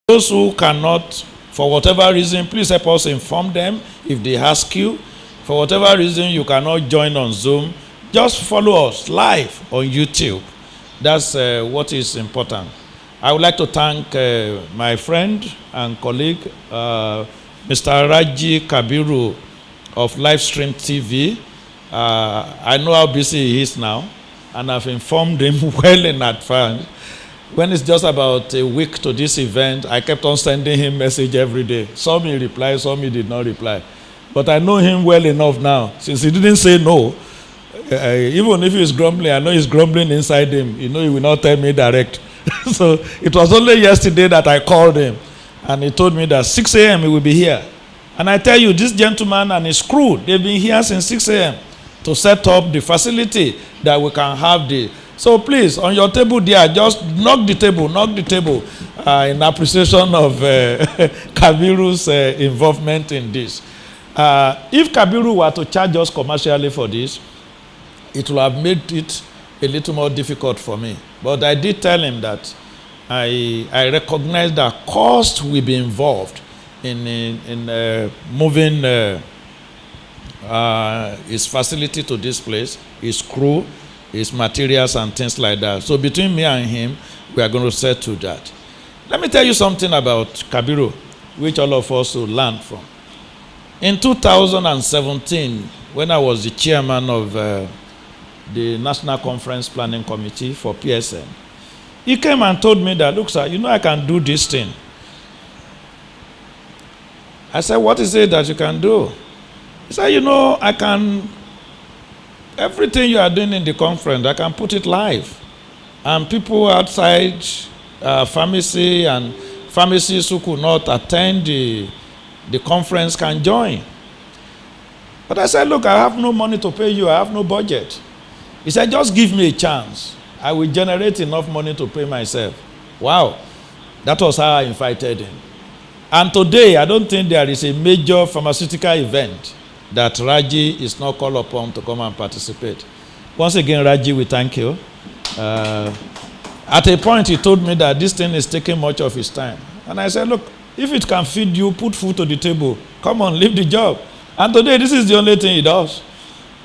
Those who cannot, for whatever reason, please help us inform them if they ask you. For whatever reason you cannot join on Zoom, just follow us live on YouTube. That's what is important. I would like to thank my friend and colleague, Mr. Raji Kabiru of Livestream TV. I know how busy he is now, and I've informed him well in advance. When it's just about a week to this event, I kept on sending him message every day. Some he replied, some he did not reply. But I know him well enough now. Since he didn't say no, even if he's grumbling, I know he's grumbling inside him. You know, he will not tell me direct. So it was only yesterday that I called him. And he told me that 6 a.m. he will be here. And I tell you, this gentleman and his crew, they've been here since 6 a.m. to set up the facility that we can have the... So please, on your table there, just knock the table in appreciation of Kabiru's involvement in this. If Kabiru were to charge us commercially for this, it would have made it a little more difficult for me. But I did tell him that I recognize that cost will be involved in moving his facility to this place, his crew, his materials and things like that. So between me and him, we are going to settle that. Let me tell you something about Kabiru, which all of us will learn from. In 2017, when I was the chairman of the National Conference Planning Committee for PSN, he came and told me that, look, sir, you know I can do this thing. I said, what is it that you can do? He said, you know, I can... Everything you are doing in the conference, I can put it live. And people outside pharmacy and pharmacists who could not attend the conference can join. But I said, look, I have no money to pay you. I have no budget. He said, just give me a chance. I will generate enough money to pay myself. Wow. That was how I invited him. And today, I don't think there is a major pharmaceutical event that Raji is not called upon to come and participate. Once again, Raji, we thank you. At a point, he told me that this thing is taking much of his time. And I said, look, if it can feed you, put food to the table. Come on, leave the job. And today, this is the only thing he does.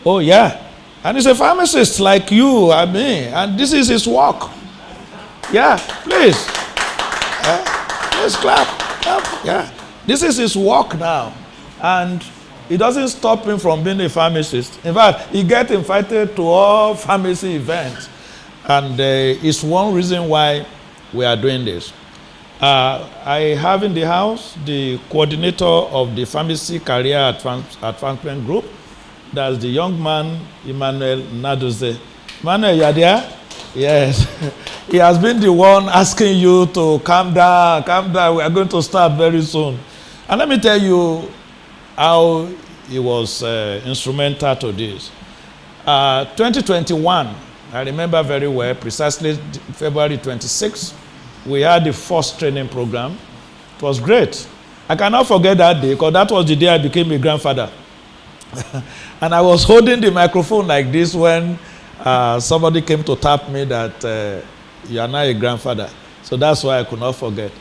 Oh, yeah. And he's a pharmacist like you and me. And this is his work. Yeah, please. Please clap. Yeah. This is his work now. And it doesn't stop him from being a pharmacist. In fact, he gets invited to all pharmacy events. And it's one reason why we are doing this. I have in the house the coordinator of the pharmacy career advancement group. That's the young man, Emmanuel Nadoze. Emmanuel, you are there? Yes. He has been the one asking you to calm down, calm down. We are going to start very soon. And let me tell you how he was instrumental to this. 2021, I remember very well, precisely February 26th, we had the first training program. It was great. I cannot forget that day because that was the day I became a grandfather. And I was holding the microphone like this when somebody came to tap me that you are now a grandfather. So that's why I could not forget.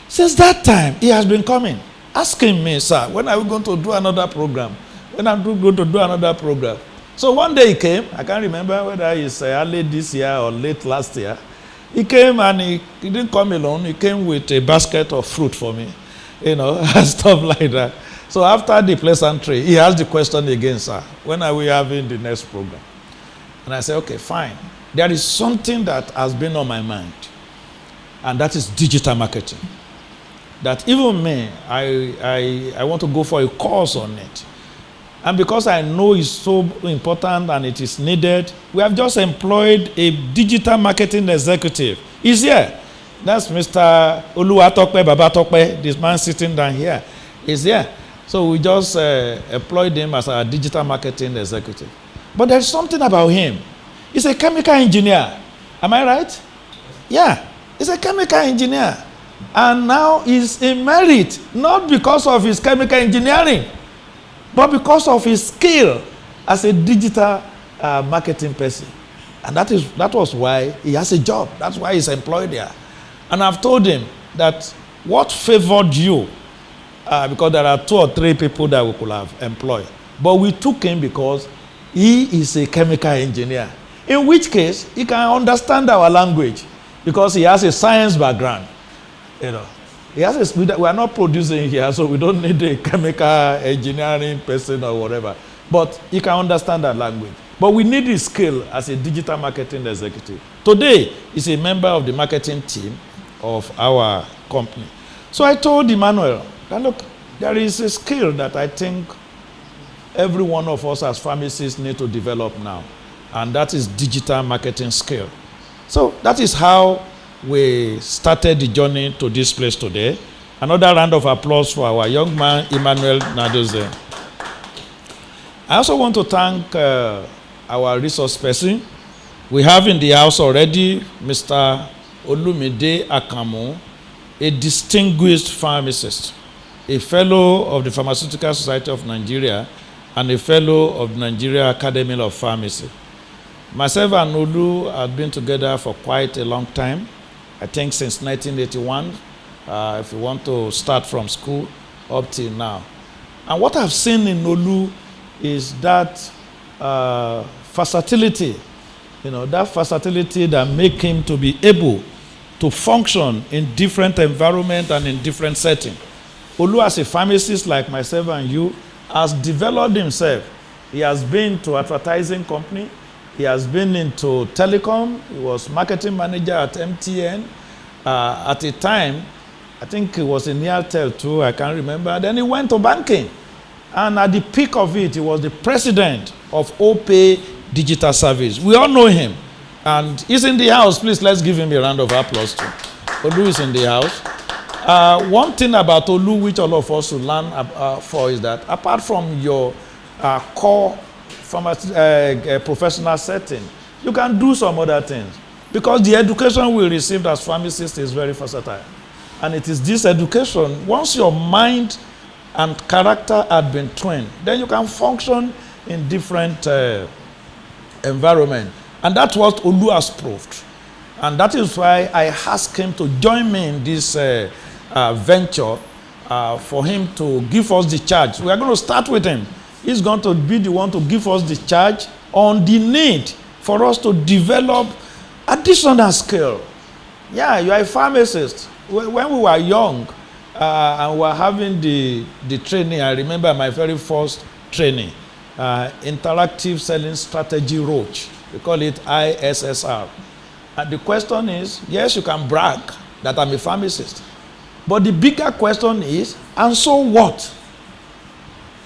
Since that time, he has been coming, asking me, sir, when are we going to do another program? When are we going to do another program? So one day he came. I can't remember whether it's early this year or late last year. He came and he didn't come alone. He came with a basket of fruit for me, you know, and stuff like that. So after the pleasantry, he asked the question again, sir, when are we having the next program? And I said, okay, fine. There is something that has been on my mind, and that is digital marketing. That even me, I want to go for a course on it. And because I know it's so important and it is needed, we have just employed a digital marketing executive. He's here. That's Mr. Oluwatokpe Babatokpe, this man sitting down here. He's here. So we just employed him as our digital marketing executive. But there's something about him. He's a chemical engineer. Am I right? Yeah. He's a chemical engineer. And now he's in merit, not because of his chemical engineering, but because of his skill as a digital marketing person. And that was why he has a job. That's why he's employed there. And I've told him that what favored you? Because there are 2 or 3 people that we could have employed. But we took him because he is a chemical engineer. In which case, he can understand our language because he has a science background. You know, we are not producing here, so we don't need a chemical engineering person or whatever. But he can understand that language. But we need his skill as a digital marketing executive. Today, he's a member of the marketing team of our company. So I told Emmanuel, that look, there is a skill that I think every one of us as pharmacists need to develop now. And that is digital marketing skill. So that is how we started the journey to this place today. Another round of applause for our young man, Emmanuel Nadoze. I also want to thank our resource person. We have in the house already Mr. Olumide Akamu, a distinguished pharmacist, a fellow of the Pharmaceutical Society of Nigeria, and a fellow of the Nigeria Academy of Pharmacy. Myself and Olu have been together for quite a long time, I think since 1981, if you want to start from school up till now. And what I've seen in Olu is that versatility, that versatility that make him to be able to function in different environments and in different settings. Olu, as a pharmacist like myself and you, has developed himself. He has been to advertising company. He has been into telecom. He was marketing manager at MTN. At a time, I think he was in Airtel too, I can't remember. Then he went to banking. And at the peak of it, he was the president of OPay Digital Service. We all know him. And he's in the house. Please, let's give him a round of applause too. Olu is in the house. One thing about Olu, which all of us should learn for, is that apart from your core professional setting, you can do some other things. Because the education we received as pharmacists is very versatile. And it is this education, once your mind and character had been trained, then you can function in different environments. And that's what Olu has proved. And that is why I asked him to join me in this venture for him to give us the charge. We are going to start with him. He's going to be the one to give us the charge on the need for us to develop additional skill. Yeah, you are a pharmacist. When we were young and we were having the training, I remember my very first training, Interactive Selling Strategy Roach. We call it ISSR. And the question is, yes, you can brag that I'm a pharmacist. But the bigger question is, and so what?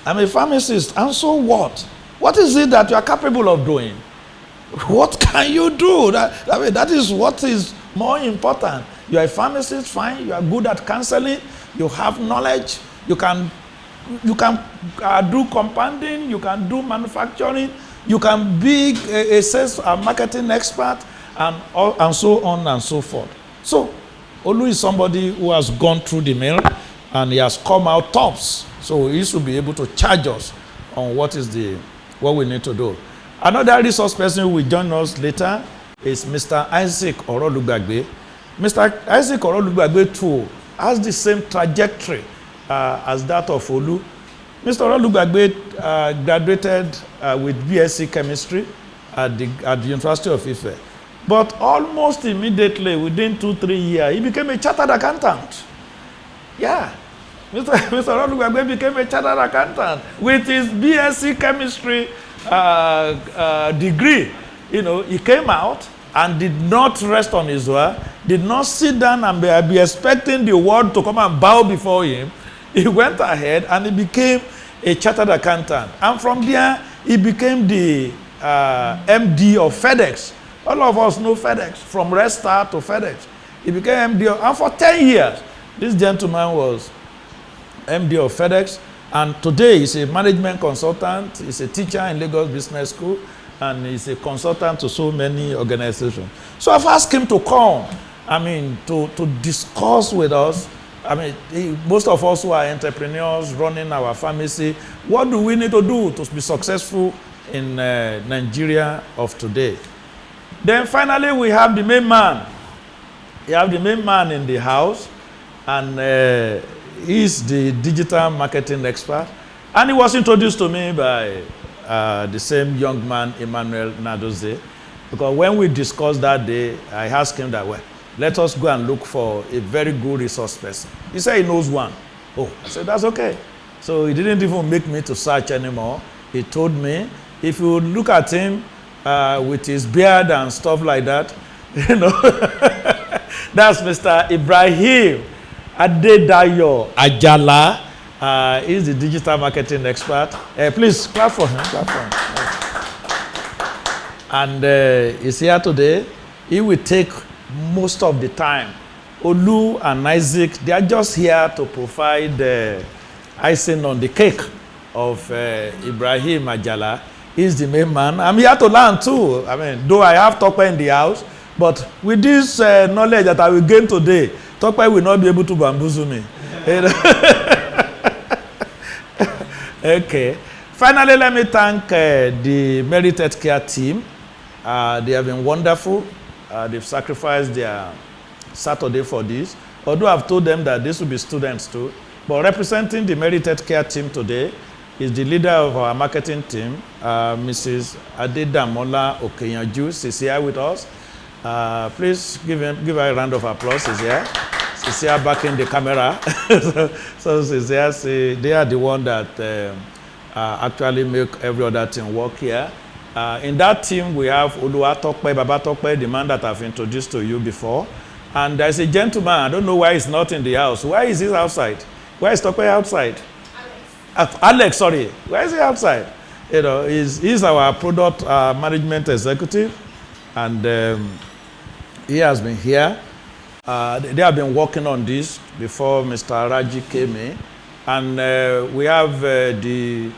I'm a pharmacist, and so what? What is it that you are capable of doing? What can you do? That is what is more important. You are a pharmacist, fine. You are good at counseling. You have knowledge. You can do compounding. You can do manufacturing. You can be a sales and marketing expert, and so on and so forth. So, Olu is somebody who has gone through the mill and he has come out tops. So he should be able to charge us on what we need to do. Another resource person who will join us later is Mr. Isaac Orolugbagbe. Mr. Isaac Orolugbagbe too has the same trajectory as that of Olu. Mr. Orolugbagbe graduated with BSc Chemistry at the University of Ife. But almost immediately, within 2-3 years, he became a chartered accountant. Yeah. Mr. Orolugbagbe became a chartered accountant with his BSc Chemistry degree. He came out and did not rest on his work, did not sit down and be expecting the world to come and bow before him. He went ahead and he became a chartered accountant. And from there, he became the MD of FedEx. All of us know FedEx, from Red Star to FedEx. He became MD and for 10 years, this gentleman was MD of FedEx. And today he's a management consultant, he's a teacher in Lagos Business School, and he's a consultant to so many organizations. So I've asked him to come, to discuss with us. Most of us who are entrepreneurs running our pharmacy, what do we need to do to be successful in Nigeria of today? Then finally we have the main man. You have the main man in the house. and he's the digital marketing expert. And he was introduced to me by the same young man, Emmanuel Nadoze, because when we discussed that day, I asked him that, well, let us go and look for a very good resource person. He said he knows one. Oh, I said, that's okay. So he didn't even make me to search anymore. He told me, if you look at him with his beard and stuff like that, you know, that's Mr. Ibrahim Adedayo Ajala. He's the digital marketing expert. Please clap for him. Clap for him. And he's here today. He will take most of the time. Olu and Isaac, they are just here to provide the icing on the cake of Ibrahim Ajala. He's the main man. I'm here to learn too. I mean, though I have Tope in the house, but with this knowledge that I will gain today, Tope will not be able to bamboozle me. Okay. Finally, let me thank the Merit Healthcare team. They have been wonderful. They've sacrificed their Saturday for this. Although I've told them that this will be students too. But representing the Merit Healthcare team today is the leader of our marketing team, Mrs. Adedamola Okeyanju. She's here with us. Please give her a round of applause. She's here. She's here back in the camera. so she's here. They are the one that actually make every other thing work here. In that team, we have Oluwatope, Babatope, the man that I've introduced to you before. And there's a gentleman, I don't know why he's not in the house. Why is he outside? Why is Tope outside? Alex, sorry. Why is he outside? You know, he's our product management executive. And he has been here. They have been working on this before Mr. Raji came in. And we have the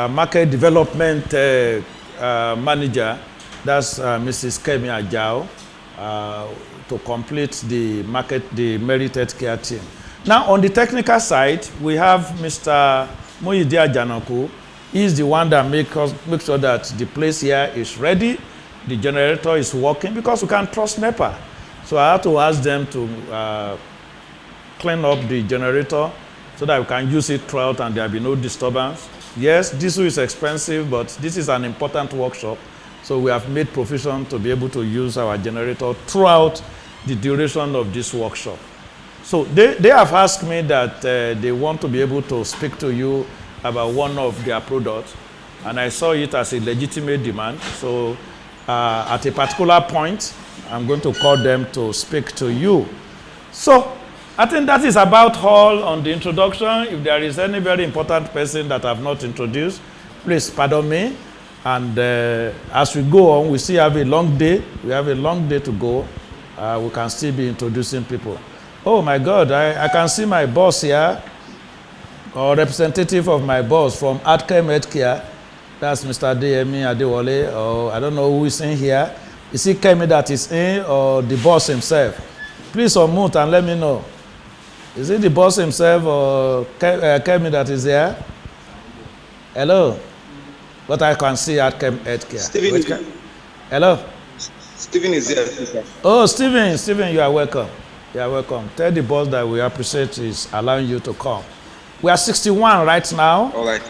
market development manager, that's Mrs. Kemi Ajao, to complete the Merit Healthcare team. Now, on the technical side, we have Mr. Moyide Ajanaku. He's the one that makes sure that the place here is ready, the generator is working, because we can't trust NEPA. So I have to ask them to clean up the generator so that we can use it throughout and there will be no disturbance. Yes, diesel is expensive, but this is an important workshop. So we have made provision to be able to use our generator throughout the duration of this workshop. So they have asked me that they want to be able to speak to you about one of their products. And I saw it as a legitimate demand. So at a particular point, I'm going to call them to speak to you. So I think that is about all on the introduction. If there is any very important person that I have not introduced, please pardon me. And as we go on, we still have a long day. We have a long day to go. We can still be introducing people. Oh my God, I can see my boss here, or representative of my boss from Adchem Healthcare. That's Mr. D.M.E. Adewale, or I don't know who is in here. Is it Kemi that is in, or the boss himself? Please unmute and let me know. Is it the boss himself or Kemi that is here? Hello? What I can see at Healthcare. Stephen. Hello? Stephen is here. Sir. Oh, Stephen, you are welcome. You are welcome. Tell the boss that we appreciate his allowing you to come. We are 61 right now. All right.